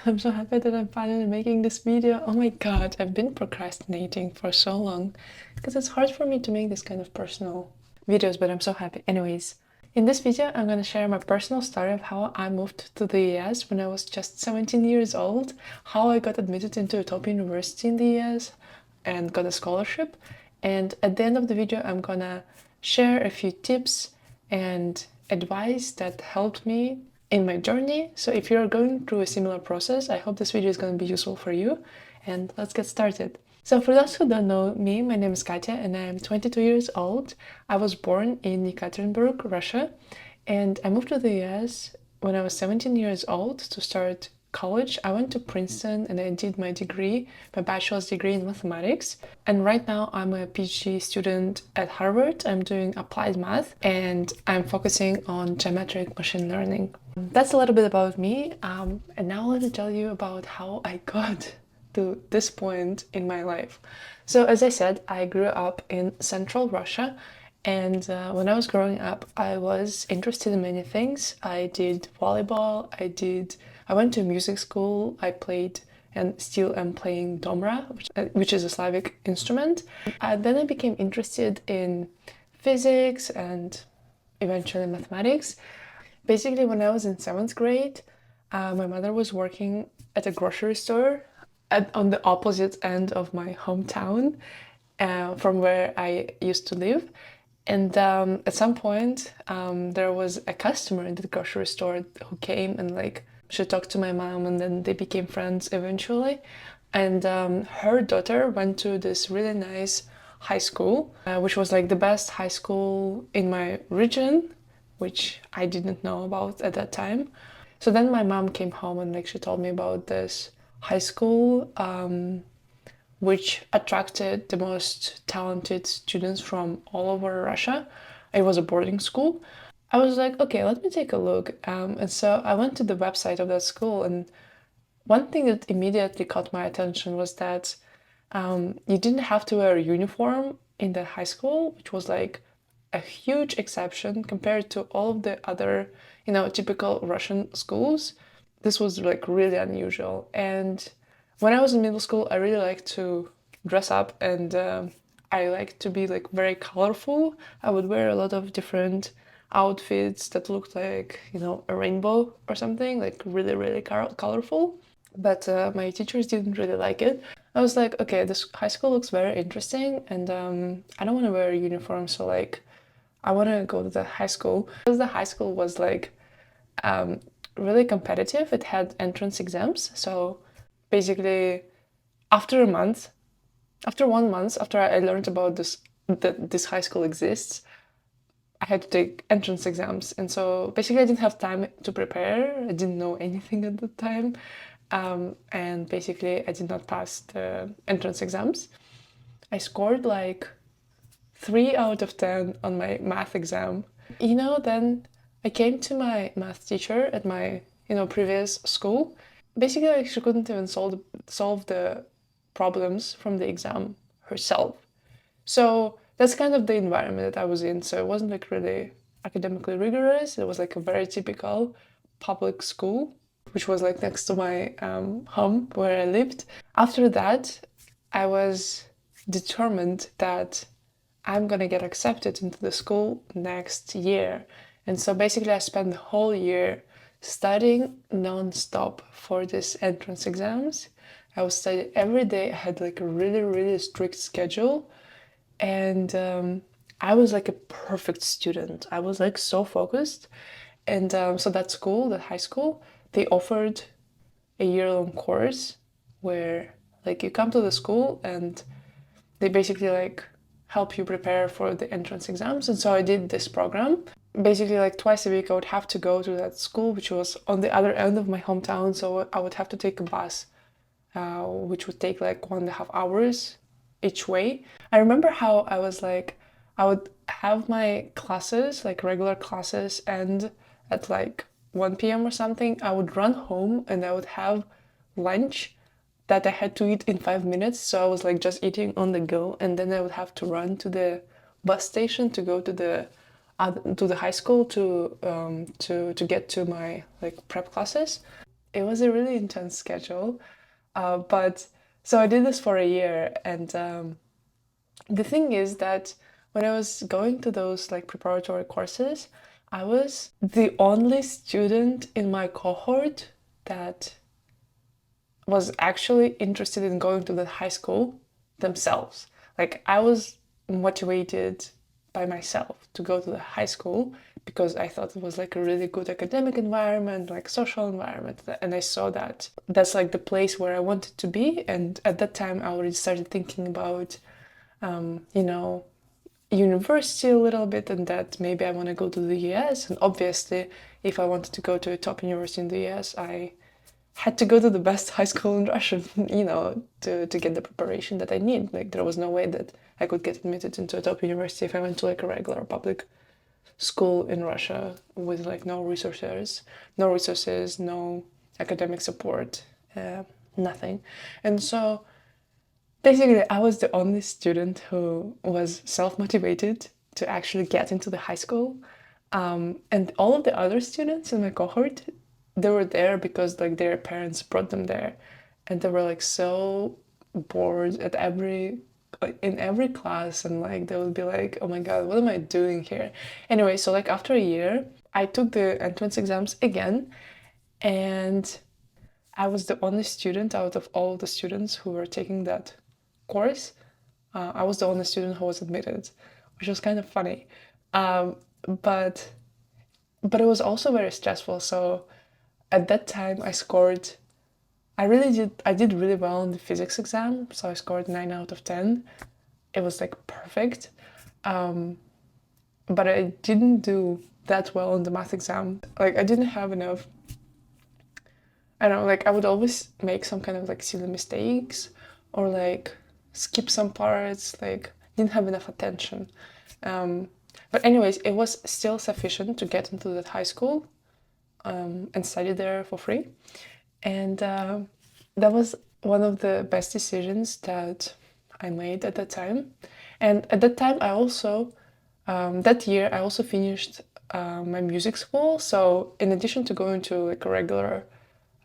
I'm so happy that I'm finally making this video. Oh my god, I've been procrastinating for so long because it's hard for me to make this kind of personal videos, but I'm so happy. Anyways, in this video, I'm gonna share my personal story of how I moved to the US when I was just 17 years old, how I got admitted into a top university in the US and got a scholarship. And at the end of the video, I'm gonna share a few tips and advice that helped me in my journey. So if you're going through a similar process, I hope this video is going to be useful for you. And let's get started. So for those who don't know me, my name is Katya and I'm 22 years old. I was born in Yekaterinburg, Russia, and I moved to the US when I was 17 years old to start college. I went to Princeton and I did my degree, my bachelor's degree in mathematics. And right now I'm a PhD student at Harvard. I'm doing applied math and I'm focusing on geometric machine learning. That's a little bit about me. And now let me tell you about how I got to this point in my life. So as I said, I grew up in central Russia. And when I was growing up, I was interested in many things. I did volleyball, I went to music school, I played and still am playing domra, which is a Slavic instrument. Then I became interested in physics and eventually mathematics. Basically, when I was in 7th grade, my mother was working at a grocery store on the opposite end of my hometown from where I used to live. And at some point, there was a customer in the grocery store who came and she talked to my mom and then they became friends eventually. And her daughter went to this really nice high school, which was like the best high school in my region, which I didn't know about at that time. So then my mom came home and she told me about this high school, which attracted the most talented students from all over Russia. It was a boarding school. I was like, okay, let me take a look. And so I went to the website of that school, and one thing that immediately caught my attention was that you didn't have to wear a uniform in the high school, which was like a huge exception compared to all of the other, typical Russian schools. This was like really unusual. And when I was in middle school, I really liked to dress up and I liked to be like very colorful. I would wear a lot of different outfits that looked like, a rainbow or something, like really, really colorful. But my teachers didn't really like it. I was like, okay, this high school looks very interesting and I don't want to wear a uniform, so I want to go to the high school. Because the high school was really competitive. It had entrance exams. So basically, after 1 month after I learned about that this high school exists, I had to take entrance exams. And so basically I didn't have time to prepare. I didn't know anything at the time. And basically I did not pass the entrance exams. I scored 3 out of 10 on my math exam. Then I came to my math teacher at my, previous school. Basically, she couldn't even solve the problems from the exam herself. So that's kind of the environment that I was in. So it wasn't really academically rigorous. It was a very typical public school, which was next to my home where I lived. After that, I was determined that I'm gonna get accepted into the school next year. And so basically I spent the whole year studying non-stop for these entrance exams. I would study every day. I had a really, really strict schedule. And I was a perfect student. I was so focused. And so that school, that high school, they offered a year-long course where you come to the school and they basically help you prepare for the entrance exams. And so I did this program. Basically, twice a week, I would have to go to that school, which was on the other end of my hometown. So I would have to take a bus, which would take 1.5 hours each way. I remember how I was I would have my classes, regular classes, end at 1 p.m. or something. I would run home and I would have lunch that I had to eat in 5 minutes. So I was just eating on the go, and then I would have to run to the bus station to go to the high school to get to my prep classes. it was a really intense schedule. But so I did this for a year, and the thing is that when I was going to those like preparatory courses, I was the only student in my cohort that was actually interested in going to the high school themselves. Like I was motivated by myself to go to the high school because I thought it was like a really good academic environment, like social environment, and I saw that that's like the place where I wanted to be. And at that time, I already started thinking about, you know, university a little bit, and that maybe I want to go to the US. And obviously, if I wanted to go to a top university in the US, I had to go to the best high school in Russia, to get the preparation that I need. Like there was no way that I could get admitted into a top university if I went to like a regular public school in Russia with like no resources, no academic support, nothing. And so basically, I was the only student who was self-motivated to actually get into the high school. And all of the other students in my cohort, they were there because like their parents brought them there. And they were like so bored in every class, and like they would be like, oh my god, what am I doing here? Anyway, so like after a year, I took the entrance exams again, and I was the only student out of all the students who were taking that course. I was the only student who was admitted, which was kind of funny. Um, but but it was also very stressful. So at that time, I did really well in the physics exam. So I scored 9 out of 10. It was like perfect. But I didn't do that well in the math exam. Like I didn't have enough. I don't know, like I would always make some kind of like silly mistakes, or like skip some parts, like didn't have enough attention. But anyways, it was still sufficient to get into that high school, and study there for free. And that was one of the best decisions that I made at that time. And at that time, that year, I also finished my music school. So in addition to going to like a regular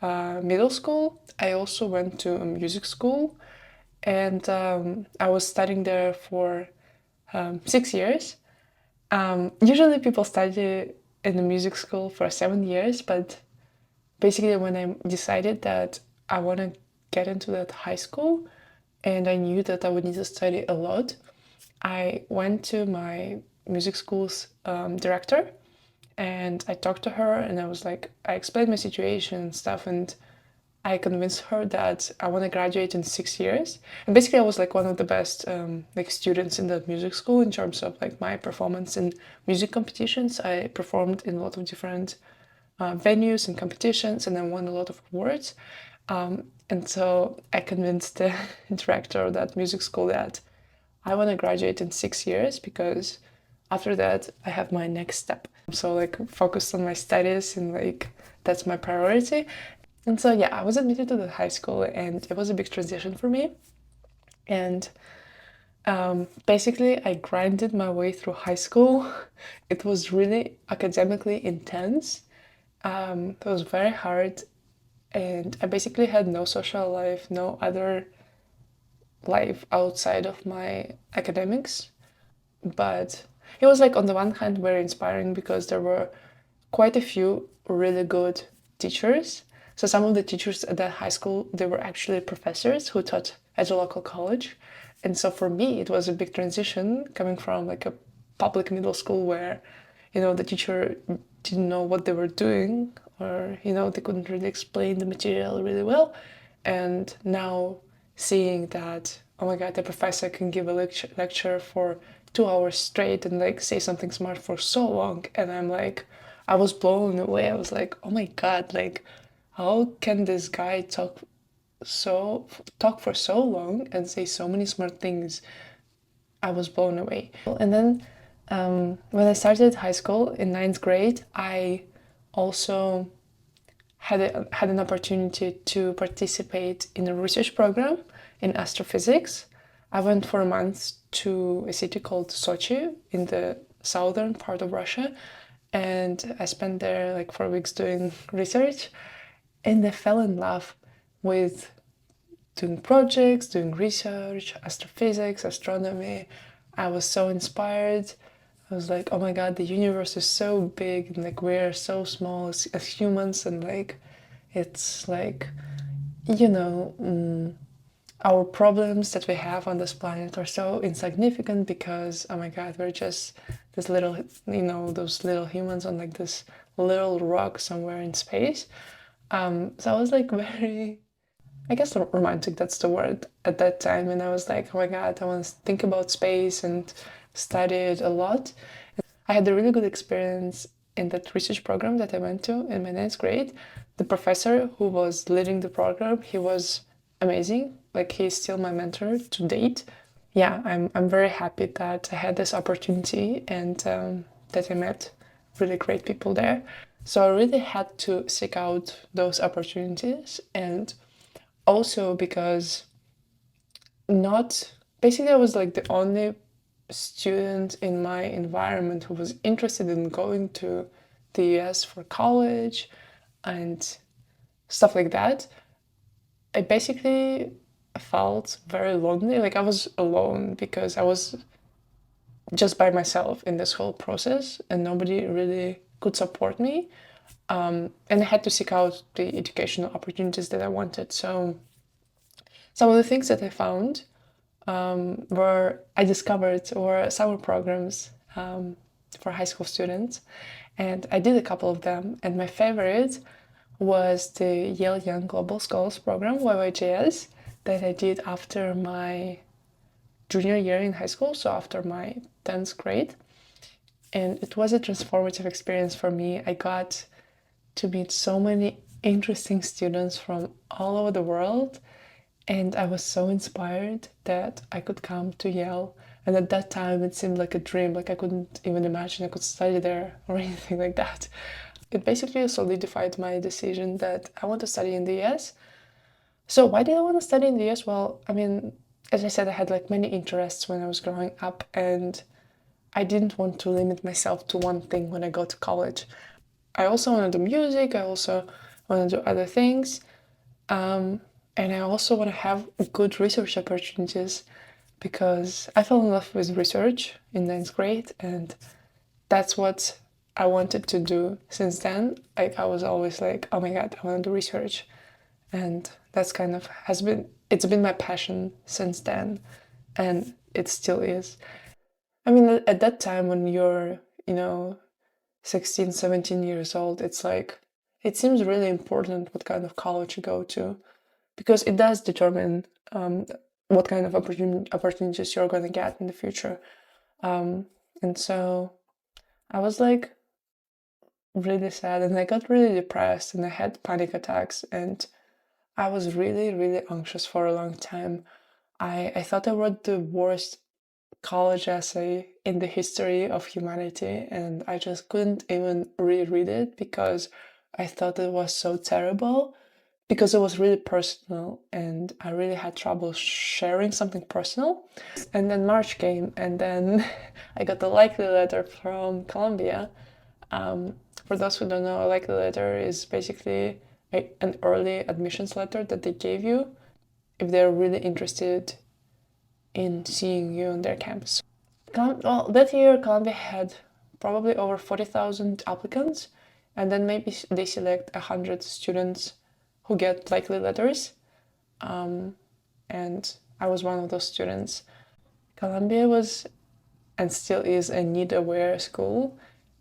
middle school, I also went to a music school, and I was studying there for 6 years. Usually people study in the music school for 7 years, but basically when I decided that I want to get into that high school and I knew that I would need to study a lot, I went to my music school's director, and I talked to her, and I explained my situation and stuff, and I convinced her that I want to graduate in 6 years. And basically, I was like one of the best like students in the music school in terms of like my performance in music competitions. I performed in a lot of different venues and competitions, and I won a lot of awards. And so I convinced the director of that music school that I want to graduate in 6 years, because after that I have my next step. So like focused on my studies, and like that's my priority. And so yeah, I was admitted to the high school, and it was a big transition for me. And basically I grinded my way through high school. It was really academically intense. It was very hard, and I basically had no social life, no other life outside of my academics. But it was like on the one hand very inspiring because there were quite a few really good teachers. So some of the teachers at that high school, they were actually professors who taught at a local college. And so for me, it was a big transition coming from like a public middle school where, the teacher didn't know what they were doing, or, they couldn't really explain the material really well. And now seeing that, oh my God, the professor can give a lecture for 2 hours straight and like say something smart for so long. And I was blown away. I was like, oh my God, like, how can this guy talk for so long and say so many smart things? I was blown away. And then when I started high school in ninth grade, I also had an opportunity to participate in a research program in astrophysics. I went for a month to a city called Sochi in the southern part of Russia, and I spent there like 4 weeks doing research. and I fell in love with doing projects, doing research, astrophysics, astronomy. I was so inspired. I was like, oh my god, the universe is so big and like we're so small as humans, and like it's like, you know, our problems that we have on this planet are so insignificant because, oh my god, we're just this little, those little humans on like this little rock somewhere in space. So I was like very, I guess romantic, that's the word at that time. And I was like, oh my god, I want to think about space and study it a lot. I had a really good experience in that research program that I went to in my ninth grade. The professor who was leading the program, he was amazing. Like he's still my mentor to date. Yeah, I'm very happy that I had this opportunity and that I met really great people there. So I really had to seek out those opportunities, and also because not basically I was like the only student in my environment who was interested in going to the US for college and stuff like that. I basically felt very lonely. Like I was alone because I was just by myself in this whole process and nobody really could support me. And I had to seek out the educational opportunities that I wanted. So some of the things that I found were I discovered were summer programs for high school students, and I did a couple of them. And my favorite was the Yale Young Global Scholars Program (YYGS) that I did after my junior year in high school, so after my 10th grade. And it was a transformative experience for me. I got to meet so many interesting students from all over the world, and I was so inspired that I could come to Yale. And at that time, it seemed like a dream. Like I couldn't even imagine I could study there or anything like that. It basically solidified my decision that I want to study in the US. So why did I want to study in the US? Well, I mean, as I said, I had like many interests when I was growing up, and I didn't want to limit myself to one thing when I go to college. I also want to do music. I also want to do other things. And I also want to have good research opportunities because I fell in love with research in ninth grade, and that's what I wanted to do since then. Like I was always like, oh my god, I want to do research, and that's kind of it's been my passion since then, and it still is. I mean, at that time when you're, 16, 17 years old, it's like it seems really important what kind of college you go to because it does determine what kind of opportunities you're going to get in the future. And so I was like really sad and I got really depressed and I had panic attacks and I was really, really anxious for a long time. I thought I wrote the worst college essay in the history of humanity and I just couldn't even reread it because I thought it was so terrible because it was really personal and I really had trouble sharing something personal. And then March came, and then I got the likely letter from Columbia. For those who don't know, a likely letter is basically an early admissions letter that they gave you if they're really interested in seeing you on their campus. Well, that year Columbia had probably over 40,000 applicants, and then maybe they select 100 students who get likely letters, and I was one of those students. Columbia was and still is a need-aware school,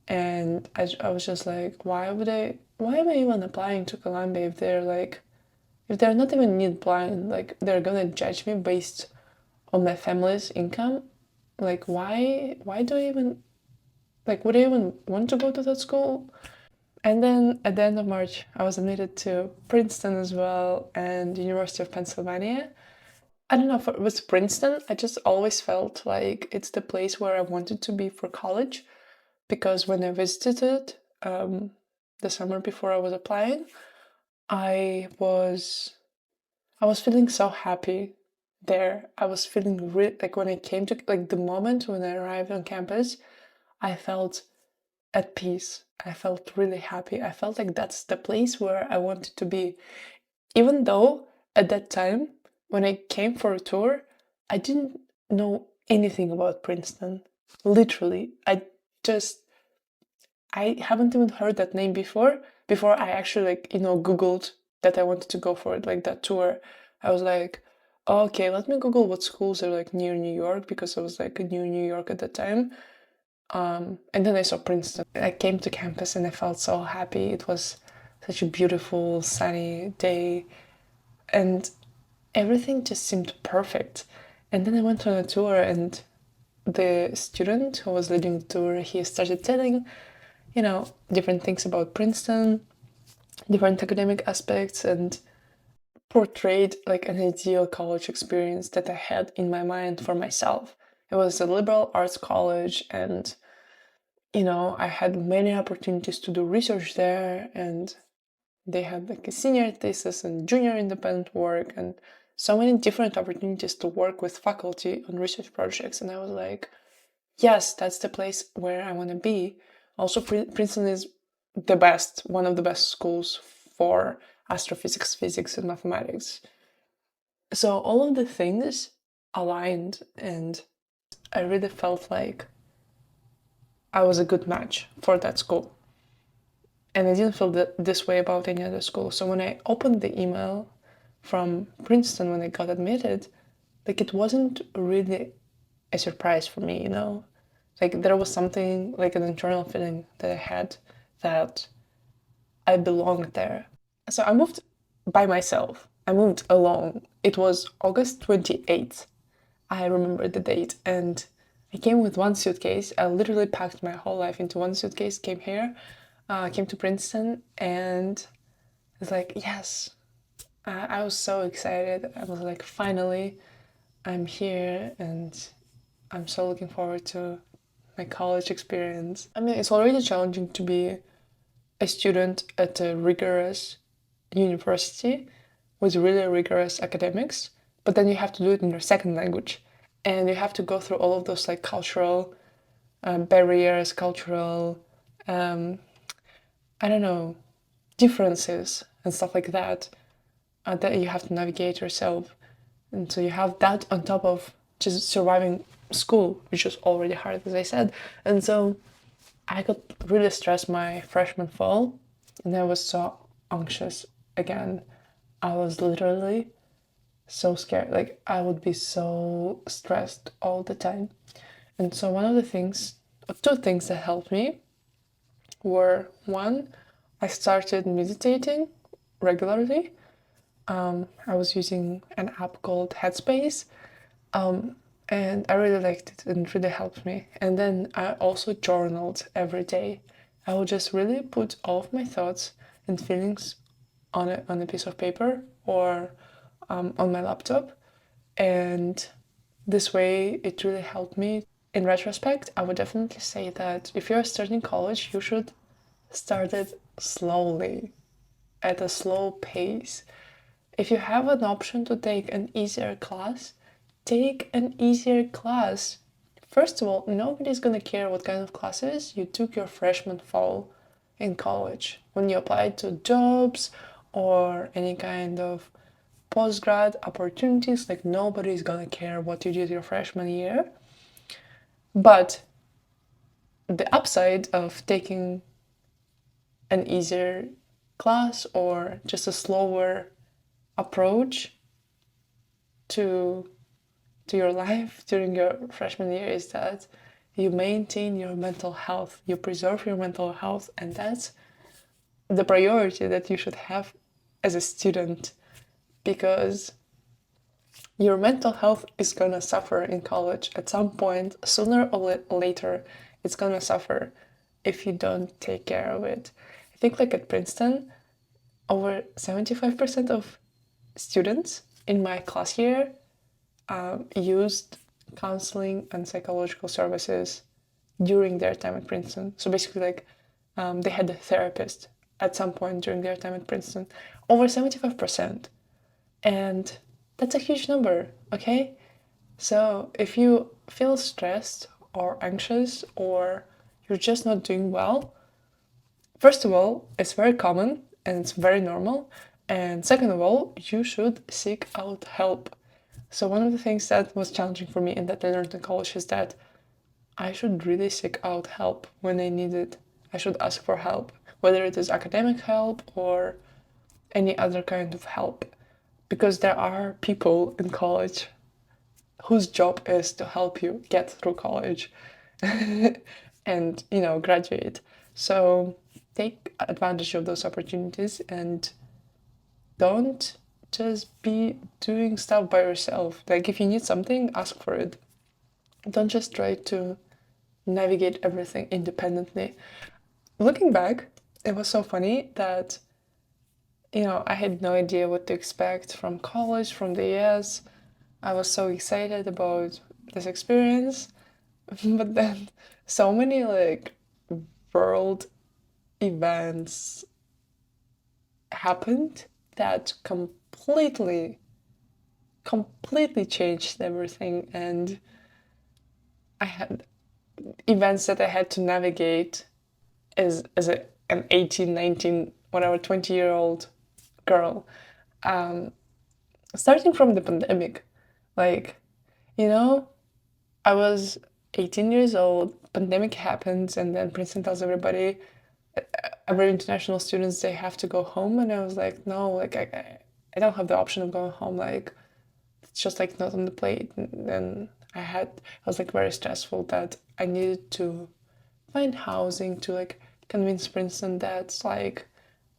and I was just like, why am I even applying to Columbia if they're not even need blind, like they're gonna judge me based on my family's income? Like why do I even would I even want to go to that school? And then at the end of March, I was admitted to Princeton as well and University of Pennsylvania. I don't know, with Princeton, I just always felt like it's the place where I wanted to be for college because when I visited the summer before I was applying, I was I was feeling so happy there. I was feeling really like when I came to like the moment when I arrived on campus, I felt at peace. I felt really happy. I felt like that's the place where I wanted to be. Even though at that time, when I came for a tour, I didn't know anything about Princeton. Literally, just, I haven't even heard that name before I actually, like, Googled that I wanted to go for it, like that tour. I was like, okay, let me Google what schools are like near New York, because I was like near New York at the time. And then I saw Princeton. I came to campus and I felt so happy. It was such a beautiful, sunny day, and everything just seemed perfect. And then I went on a tour, and the student who was leading the tour, he started telling, different things about Princeton, different academic aspects, and portrayed like an ideal college experience that I had in my mind for myself. It was a liberal arts college, and I had many opportunities to do research there, and they had like a senior thesis and junior independent work, and so many different opportunities to work with faculty on research projects. And I was like, yes, that's the place where I want to be. Also, Princeton is one of the best schools for astrophysics, physics, and mathematics. So all of the things aligned, and I really felt like I was a good match for that school. And I didn't feel this way about any other school. So when I opened the email from Princeton when I got admitted, like, it wasn't really a surprise for me, Like, there was something, like an internal feeling that I had that I belonged there. So I moved by myself. I moved alone. It was August 28th. I remember the date. And I came with one suitcase. I literally packed my whole life into one suitcase, came here, came to Princeton, and it's like, yes. I was so excited. I was like, finally, I'm here, and I'm so looking forward to my college experience. I mean, it's already challenging to be a student at a rigorous university with really rigorous academics, but then you have to do it in your second language, and you have to go through all of those like cultural barriers, cultural, I don't know, differences and stuff like that, that you have to navigate yourself. And so you have that on top of just surviving school, which was already hard, as I said. And so I got really stressed my freshman fall, and I was so anxious again. I was literally so scared. Like, I would be so stressed all the time. And so one of the things, two things that helped me were, one, I started meditating regularly. I was using an app called Headspace, and I really liked it, and it really helped me. And then I also journaled every day. I would just really put all of my thoughts and feelings on a piece of paper, or on my laptop, and this way it really helped me. In retrospect, I would definitely say that if you're starting college, you should start it slowly, at a slow pace. If you have an option to take an easier class, take an easier class. First of all, nobody's gonna care what kind of classes you took your freshman fall in college. When you applied to jobs or any kind of postgrad opportunities, like, nobody's gonna care what you did your freshman year. But the upside of taking an easier class, or just a slower approach to your life during your freshman year, is that you maintain your mental health, you preserve your mental health, and that's the priority that you should have as a student, because your mental health is gonna suffer in college at some point, sooner or later. It's gonna suffer if you don't take care of it. I think, like, at Princeton, over 75% of students in my class year used counseling and psychological services during their time at Princeton. So basically, like, they had a therapist at some point during their time at Princeton. Over 75%. And that's a huge number, okay? So if you feel stressed or anxious, or you're just not doing well, First of all, it's very common and it's very normal. And second of all, you should seek out help. So, one of the things that was challenging for me and that I learned in college is that I should really seek out help when I need it. I should ask for help, whether it is academic help or any other kind of help. Because there are people in college whose job is to help you get through college and, graduate. So take advantage of those opportunities and don't just be doing stuff by yourself. Like, if you need something, ask for it. Don't just try to navigate everything independently. Looking back, it was so funny that, I had no idea what to expect from college, from the US. I was so excited about this experience, but then so many like world events happened that completely changed everything. And I had events that I had to navigate an 18, 19, whatever, 20-year-old girl. Starting from the pandemic, like, you know, I was 18 years old, pandemic happens, and then Princeton tells every international students, they have to go home. And I was like, no, like, I don't have the option of going home. Like, it's just like not on the plate. And then I was like very stressful that I needed to find housing to like convince Princeton that like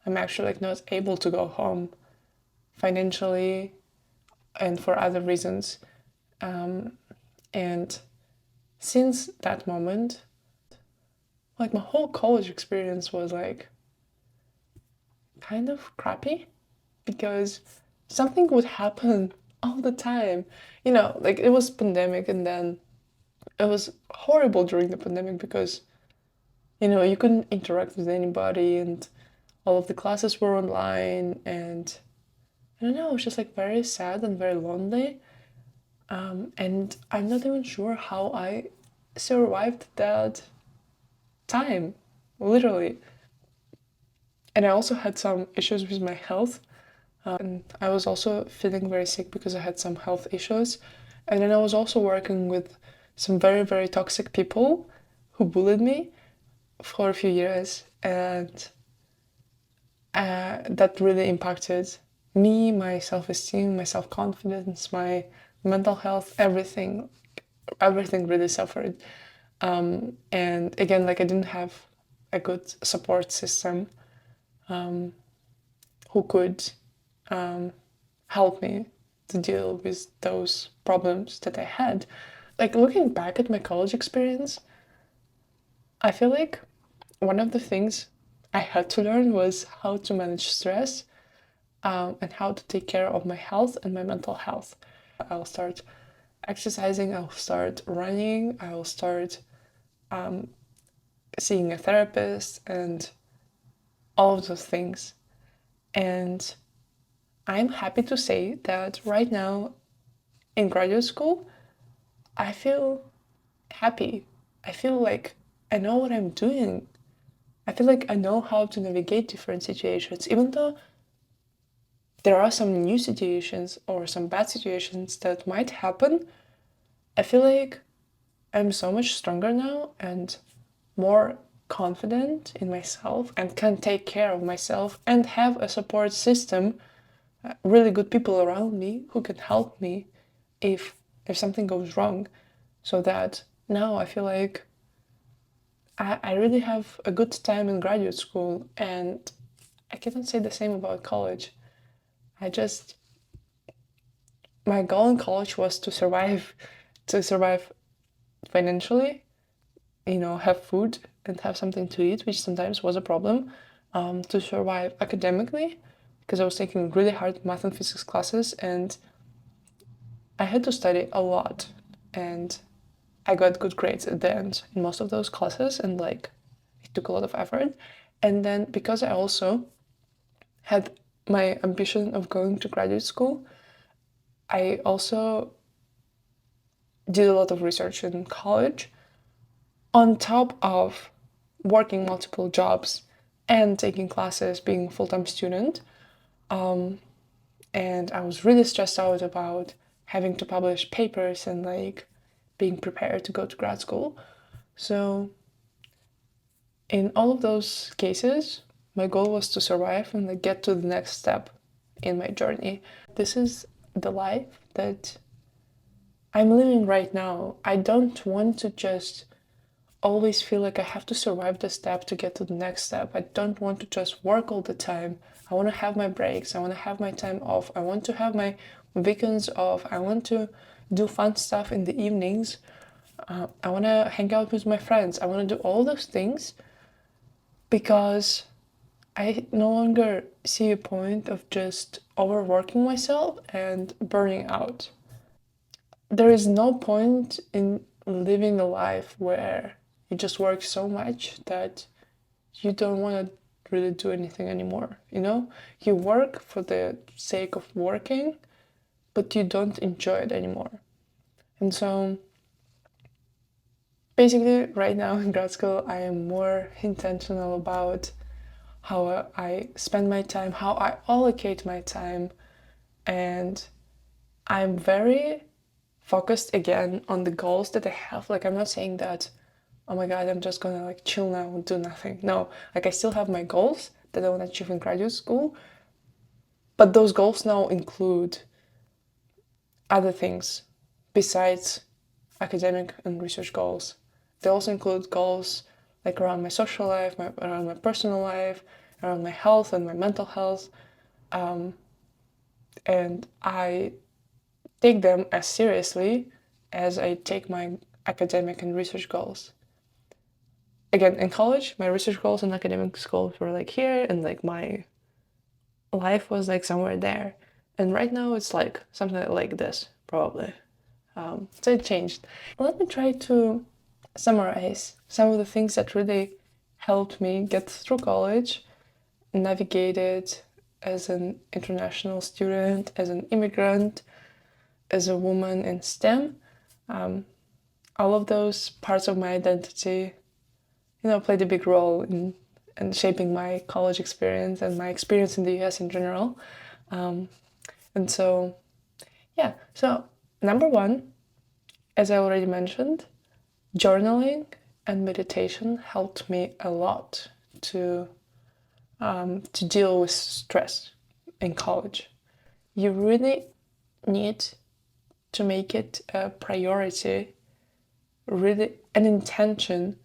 I'm actually like not able to go home financially and for other reasons. And since that moment, like my whole college experience was like kind of crappy because something would happen all the time. Like it was pandemic, and then it was horrible during the pandemic because you couldn't interact with anybody, and all of the classes were online, and I don't know, it was just like very sad and very lonely. And I'm not even sure how I survived that time, literally. And I also had some issues with my health. And I was also feeling very sick because I had some health issues. And then I was also working with some very, very toxic people who bullied me for a few years. And that really impacted me, my self-esteem, my self-confidence, my mental health, everything really suffered. And again, like I didn't have a good support system who could help me to deal with those problems that I had. Like looking back at my college experience, I feel like one of the things I had to learn was how to manage stress and how to take care of my health and my mental health. I'll start exercising, I'll start running, I'll start seeing a therapist and all of those things. And I'm happy to say that right now in graduate school, I feel happy. I feel like I know what I'm doing. I feel like I know how to navigate different situations, even though there are some new situations or some bad situations that might happen. I feel like I'm so much stronger now and more confident in myself and can take care of myself and have a support system, really good people around me who can help me if something goes wrong. So that now I feel like I really have a good time in graduate school, and I cannot say the same about college. My goal in college was to survive financially, have food and have something to eat, which sometimes was a problem, to survive academically, because I was taking really hard math and physics classes, and I had to study a lot, and I got good grades at the end in most of those classes, and like it took a lot of effort. And then because I also had my ambition of going to graduate school, I also did a lot of research in college on top of working multiple jobs and taking classes, being a full-time student. And I was really stressed out about having to publish papers and like being prepared to go to grad school. So in all of those cases, my goal was to survive and like get to the next step in my journey. This is the life that I'm living right now. I don't want to just always feel like I have to survive the step to get to the next step. I don't want to just work all the time. I want to have my breaks. I want to have my time off. I want to have my weekends off. I want to do fun stuff in the evenings. I want to hang out with my friends. I want to do all those things because I no longer see a point of just overworking myself and burning out. There is no point in living a life where you just work so much that you don't want to really do anything anymore, you know? You work for the sake of working, but you don't enjoy it anymore. And so basically right now in grad school, I am more intentional about how I spend my time, how I allocate my time, and I'm very focused again on the goals that I have. Like, I'm not saying that, oh my god, I'm just gonna like chill now and do nothing. No, like I still have my goals that I want to achieve in graduate school, but those goals now include other things besides academic and research goals. They also include goals like around my social life, around my personal life, around my health and my mental health. And I take them as seriously as I take my academic and research goals. Again, in college, my research goals and academic goals were like here, and like my life was like somewhere there. And right now it's like something like this, probably. So it changed. Let me try to summarize some of the things that really helped me get through college, navigate it as an international student, as an immigrant, as a woman in STEM. All of those parts of my identity, played a big role in shaping my college experience and my experience in the US in general. And so, yeah. So, number one, as I already mentioned, journaling and meditation helped me a lot to deal with stress in college. You really need to make it a priority, really an intention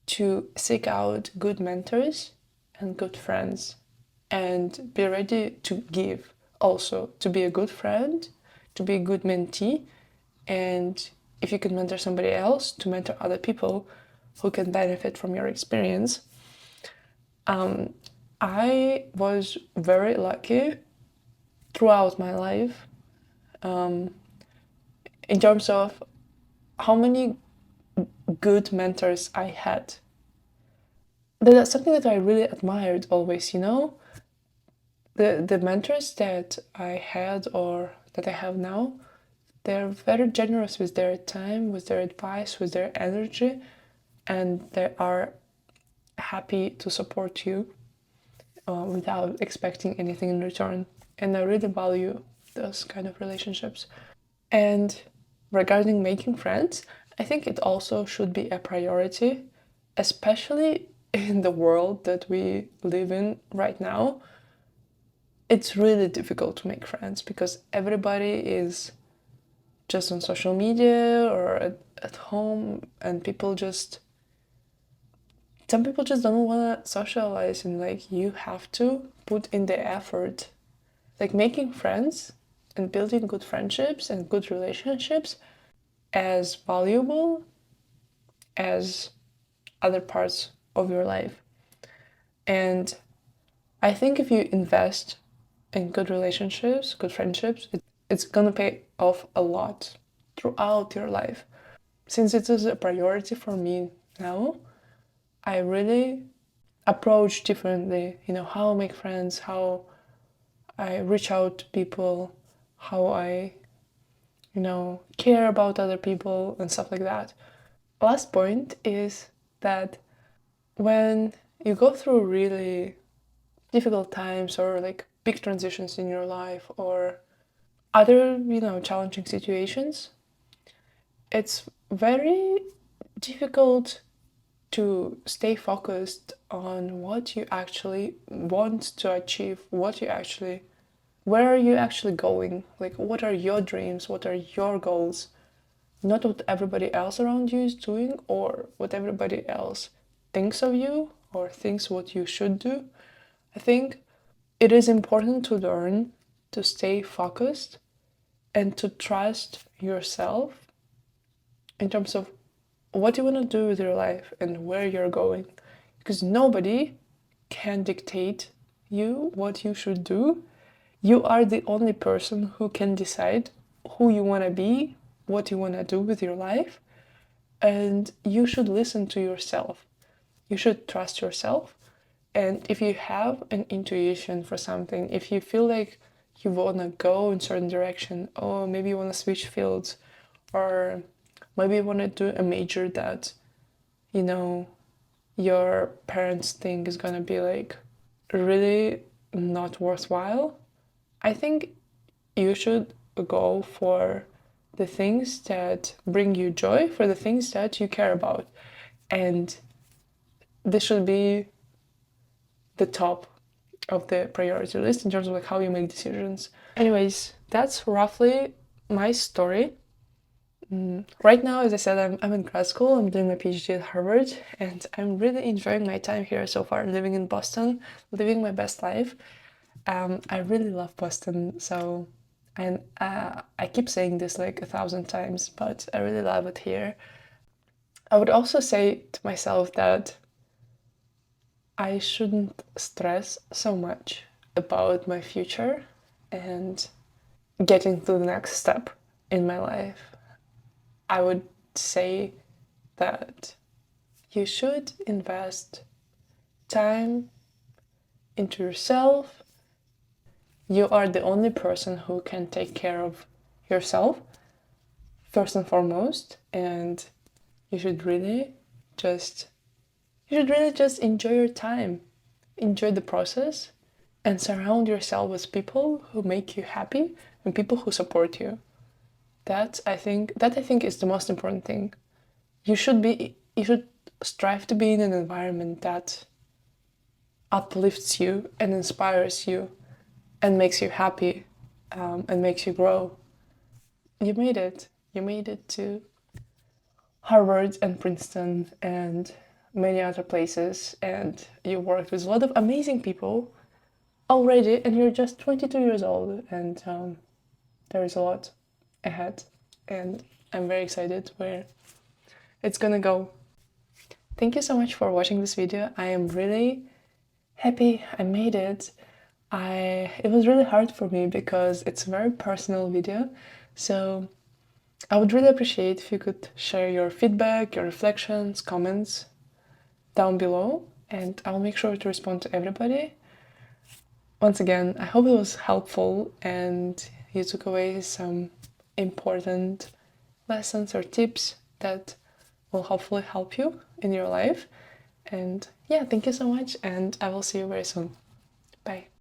to seek out good mentors and good friends and be ready to give also, to be a good friend, to be a good mentee, and if you can mentor somebody else, to mentor other people who can benefit from your experience. I was very lucky throughout my life in terms of how many good mentors I had. That's something that I really admired always, The mentors that I had or that I have now, they're very generous with their time, with their advice, with their energy, and they are happy to support you without expecting anything in return. And I really value those kind of relationships. And regarding making friends, I think it also should be a priority, especially in the world that we live in right now. It's really difficult to make friends because everybody is just on social media or at home, and some people just don't want to socialize, and like you have to put in the effort. Like making friends and building good friendships and good relationships as valuable as other parts of your life. And I think if you invest in good relationships, good friendships, it's gonna pay off a lot throughout your life. Since it is a priority for me now, I really approach differently, how I make friends, how I reach out to people, how I, care about other people and stuff like that. Last point is that when you go through really difficult times or like big transitions in your life or other, challenging situations, it's very difficult to stay focused on what you actually want to achieve, where are you actually going? Like, what are your dreams? What are your goals? Not what everybody else around you is doing or what everybody else thinks of you or thinks what you should do. I think it is important to learn to stay focused and to trust yourself in terms of what you want to do with your life and where you're going. Because nobody can dictate you what you should do. You are the only person who can decide who you want to be, what you want to do with your life, and you should listen to yourself. You should trust yourself. And if you have an intuition for something, if you feel like you want to go in certain direction, or maybe you want to switch fields, or maybe you want to do a major that, your parents think is going to be like really not worthwhile, I think you should go for the things that bring you joy, for the things that you care about. And this should be the top of the priority list in terms of like how you make decisions. Anyways, that's roughly my story. Right now, as I said, I'm in grad school. I'm doing my PhD at Harvard, and I'm really enjoying my time here so far. Living in Boston, living my best life. I really love Boston, and I keep saying this like 1,000 times, but I really love it here. I would also say to myself that I shouldn't stress so much about my future and getting to the next step in my life. I would say that you should invest time into yourself. You are the only person who can take care of yourself, first and foremost, and you should really just enjoy your time, enjoy the process, and surround yourself with people who make you happy and people who support you. That I think is the most important thing. You should strive to be in an environment that uplifts you and inspires you and makes you happy, and makes you grow. You made it. You made it to Harvard and Princeton and many other places, and you worked with a lot of amazing people already, and you're just 22 years old, and there is a lot ahead, and I'm very excited where it's gonna go. Thank you so much for watching this video. I am really happy I made it. It was really hard for me because it's a very personal video, so I would really appreciate if you could share your feedback, your reflections, comments down below, and I'll make sure to respond to everybody. Once again, I hope it was helpful and you took away some important lessons or tips that will hopefully help you in your life. And yeah, thank you so much, and I will see you very soon. Bye.